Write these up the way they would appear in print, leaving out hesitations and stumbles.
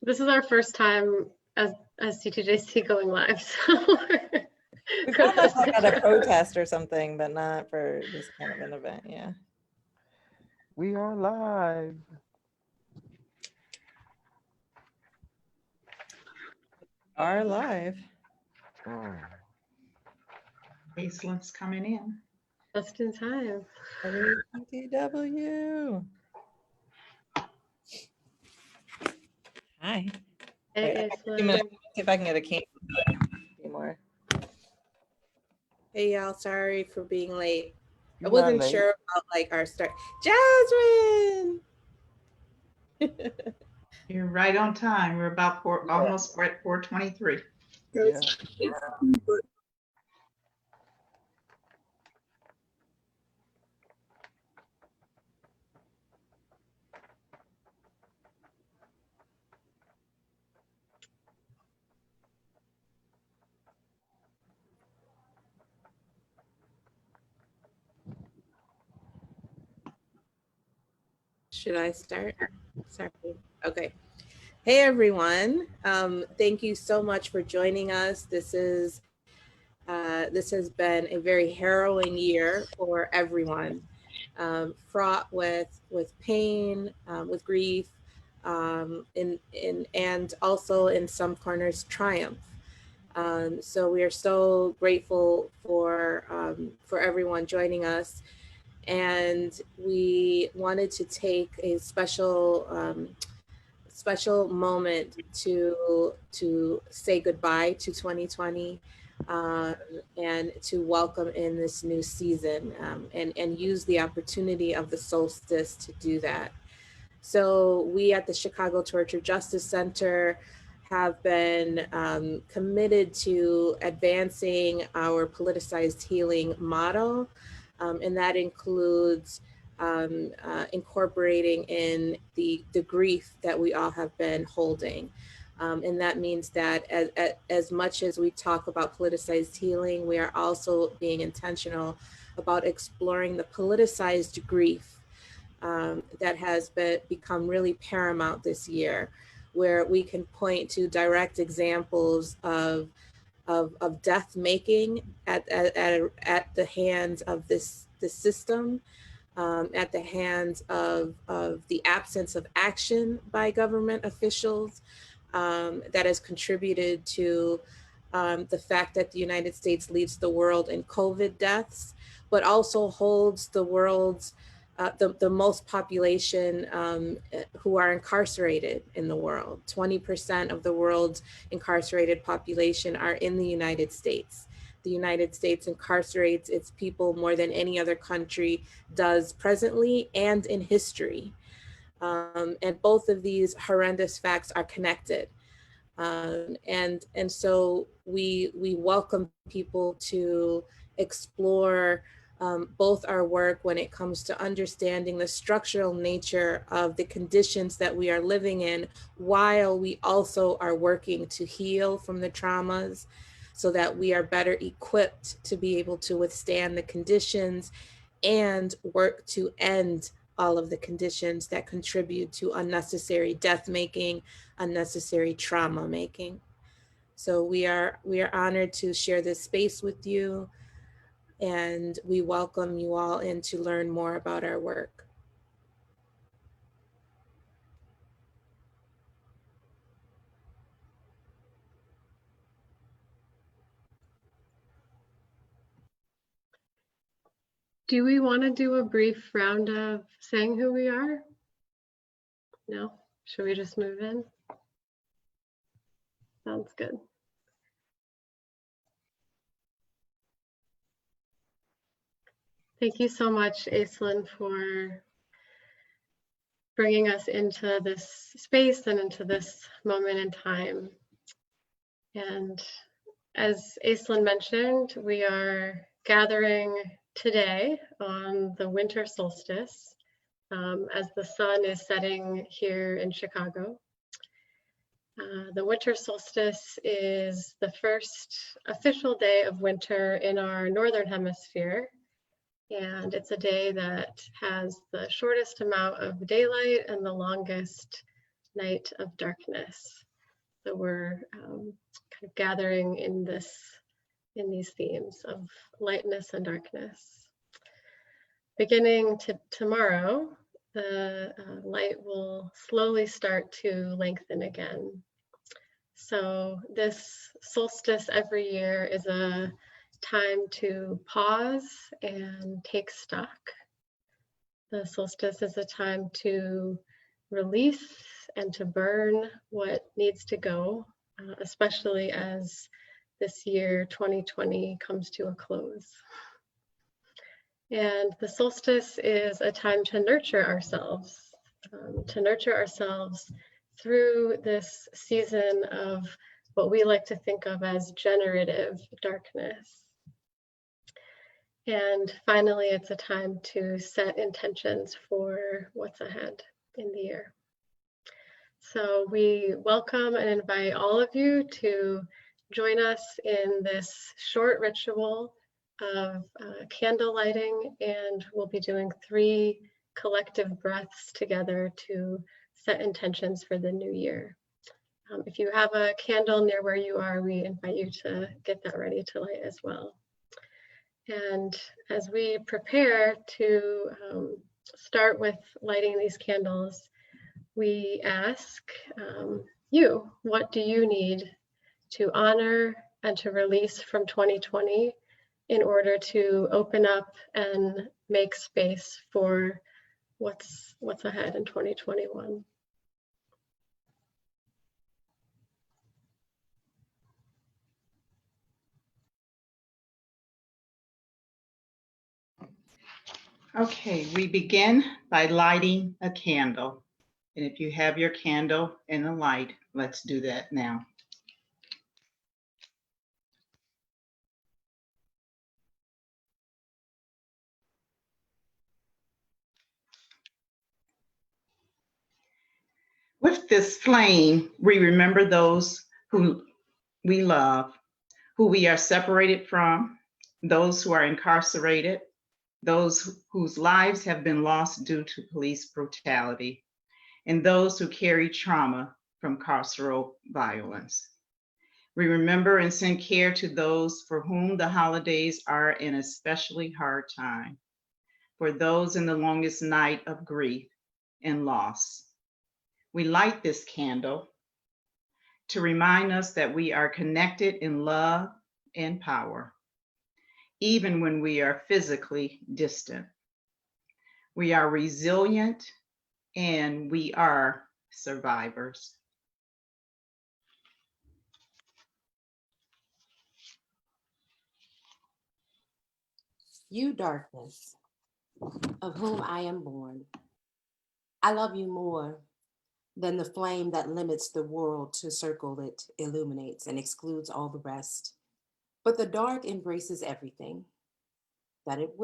This is our first time as CTJC going live, so We've done this like at a protest or something, but not for this kind of an event. Yeah. We are live. Are live. Aislenn's coming in. just in time. WTW. Hi. Hey, Wait, Aislinn. see if I can get a cane more. Hey y'all, sorry for being late. I You're wasn't not late. sure about like our start. Jasmine! You're right on time. We're about almost at 4:23. Yeah. Should I start? Sorry. Okay. Hey everyone. Thank you so much for joining us. This has been a very harrowing year for everyone, fraught with pain, with grief, and also in some corners triumph. So we are so grateful for everyone joining us, and we wanted to take a special moment to say goodbye to 2020 and to welcome in this new season, and use the opportunity of the solstice to do that. So we at the Chicago Torture Justice Center have been committed to advancing our politicized healing model, and that includes incorporating in the grief that we all have been holding. And that means that as much as we talk about politicized healing, we are also being intentional about exploring the politicized grief that has become really paramount this year, where we can point to direct examples of death making at the hands of this system, at the hands of the absence of action by government officials, that has contributed to the fact that the United States leads the world in COVID deaths, but also holds the world's the most population who are incarcerated in the world. 20% of the world's incarcerated population are in the United States. The United States incarcerates its people more than any other country does presently and in history. And both of these horrendous facts are connected. And so we welcome people to explore both our work when it comes to understanding the structural nature of the conditions that we are living in, while we also are working to heal from the traumas so that we are better equipped to be able to withstand the conditions and work to end all of the conditions that contribute to unnecessary death making, unnecessary trauma making. So we are honored to share this space with you, and we welcome you all in to learn more about our work. Do we want to do a brief round of saying who we are? No? Should we just move in? Sounds good. Thank you so much, Aislinn, for bringing us into this space and into this moment in time. And as Aislinn mentioned, we are gathering today on the winter solstice as the sun is setting here in Chicago. The winter solstice is the first official day of winter in our northern hemisphere. And it's a day that has the shortest amount of daylight and the longest night of darkness. So we're kind of gathering in these themes of lightness and darkness. Beginning tomorrow, the light will slowly start to lengthen again. So this solstice every year is a time to pause and take stock. The solstice is a time to release and to burn what needs to go, especially as this year 2020 comes to a close. And the solstice is a time to nurture ourselves through this season of what we like to think of as generative darkness. And finally, it's a time to set intentions for what's ahead in the year. So we welcome and invite all of you to join us in this short ritual of candle lighting, and we'll be doing 3 collective breaths together to set intentions for the new year. If you have a candle near where you are, we invite you to get that ready to light as well. And as we prepare to start with lighting these candles, we ask you, what do you need to honor and to release from 2020 in order to open up and make space for what's ahead in 2021? Okay, we begin by lighting a candle. And if you have your candle and a light, let's do that now. With this flame, we remember those who we love, who we are separated from, those who are incarcerated, those whose lives have been lost due to police brutality, and those who carry trauma from carceral violence. We remember and send care to those for whom the holidays are an especially hard time, for those in the longest night of grief and loss. We light this candle to remind us that we are connected in love and power, even when we are physically distant. We are resilient and we are survivors. You, darkness, of whom I am born, I love you more than the flame that limits the world to circle it, illuminates and excludes all the rest. But the dark embraces everything, that it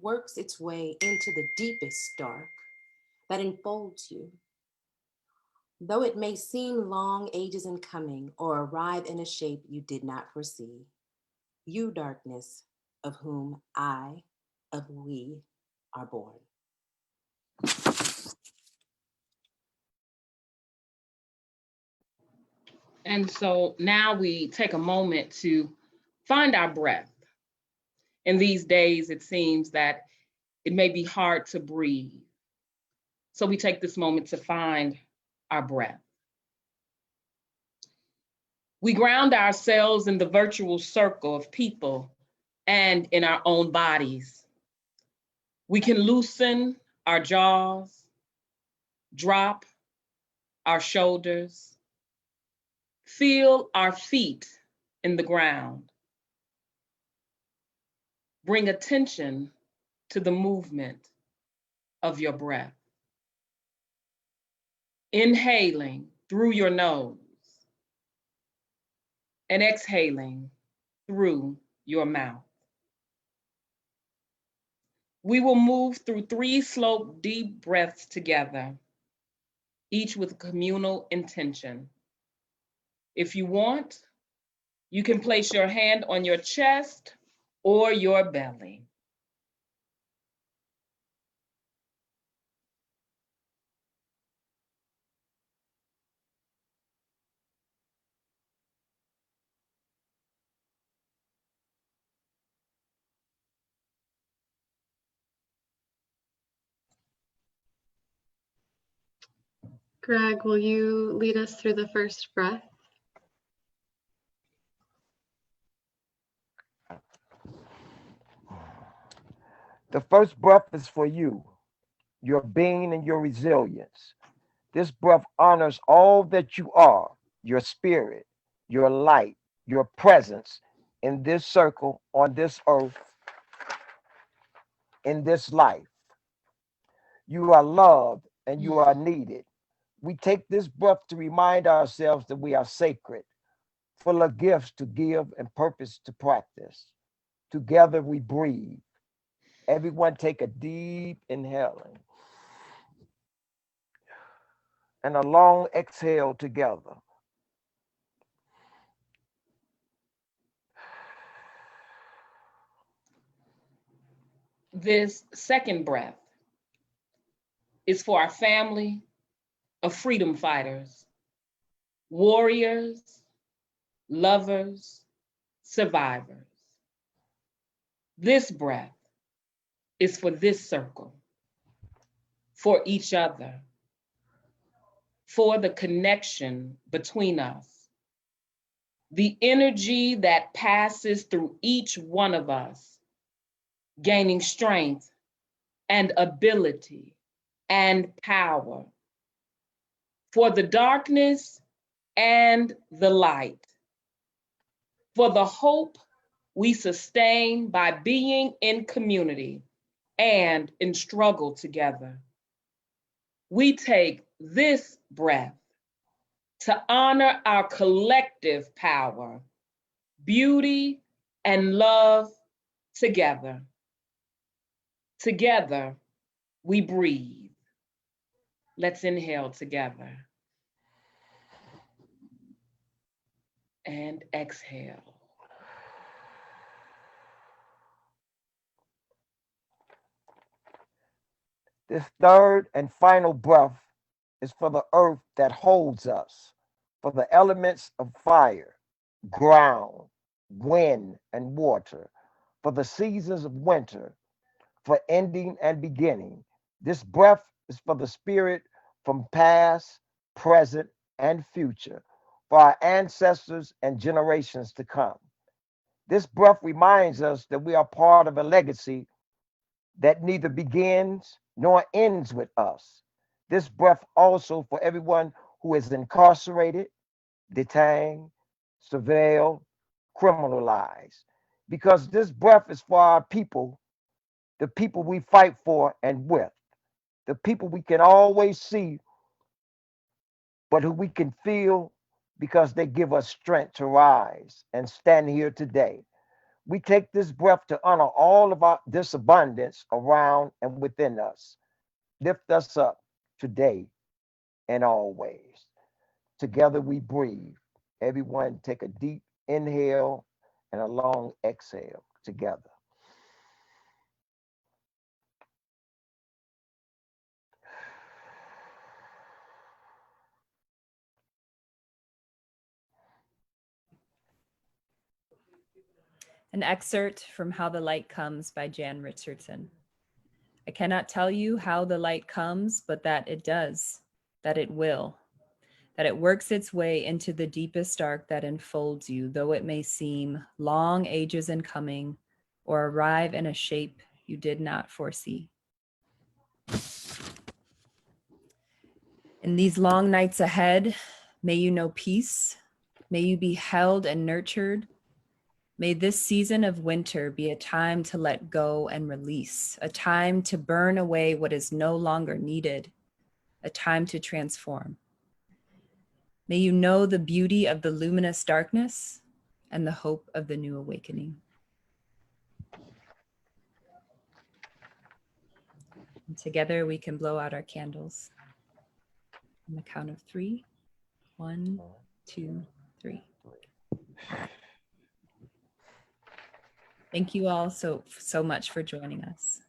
works its way into the deepest dark, that enfolds you. Though it may seem long ages in coming or arrive in a shape you did not foresee, you, darkness, of whom we are born. And so now we take a moment to find our breath. In these days, it seems that it may be hard to breathe. So we take this moment to find our breath. We ground ourselves in the virtual circle of people and in our own bodies. We can loosen our jaws, drop our shoulders, feel our feet in the ground. Bring attention to the movement of your breath. Inhaling through your nose and exhaling through your mouth. We will move through 3 slow, deep breaths together, each with communal intention. If you want, you can place your hand on your chest or your belly. Greg, will you lead us through the first breath? The first breath is for you, your being and your resilience. This breath honors all that you are, your spirit, your light, your presence in this circle, on this earth, in this life. You are loved and you are needed. We take this breath to remind ourselves that we are sacred, full of gifts to give and purpose to practice. Together we breathe. Everyone take a deep inhaling and a long exhale together. This second breath is for our family of freedom fighters, warriors, lovers, survivors. This breath is for this circle, for each other, for the connection between us, the energy that passes through each one of us, gaining strength and ability and power, for the darkness and the light, for the hope we sustain by being in community and in struggle together. We take this breath to honor our collective power, beauty, and love together. Together, we breathe. Let's inhale together. And exhale. This third and final breath is for the earth that holds us, for the elements of fire, ground, wind, and water, for the seasons of winter, for ending and beginning. This breath is for the spirit from past, present, and future, for our ancestors and generations to come. This breath reminds us that we are part of a legacy that neither begins nor ends with us. This breath also for everyone who is incarcerated, detained, surveilled, criminalized, because this breath is for our people, the people we fight for and with, the people we can always see, but who we can feel because they give us strength to rise and stand here today. We take this breath to honor all of this abundance around and within us. Lift us up today and always. Together we breathe. Everyone take a deep inhale and a long exhale together. An excerpt from How the Light Comes by Jan Richardson. I cannot tell you how the light comes, but that it does, that it will, that it works its way into the deepest dark that enfolds you, though it may seem long ages in coming or arrive in a shape you did not foresee. In these long nights ahead, may you know peace, may you be held and nurtured. May this season of winter be a time to let go and release, a time to burn away what is no longer needed, a time to transform. May you know the beauty of the luminous darkness and the hope of the new awakening. And together we can blow out our candles. On the count of 3. 1, 2, 3. Thank you all so much for joining us.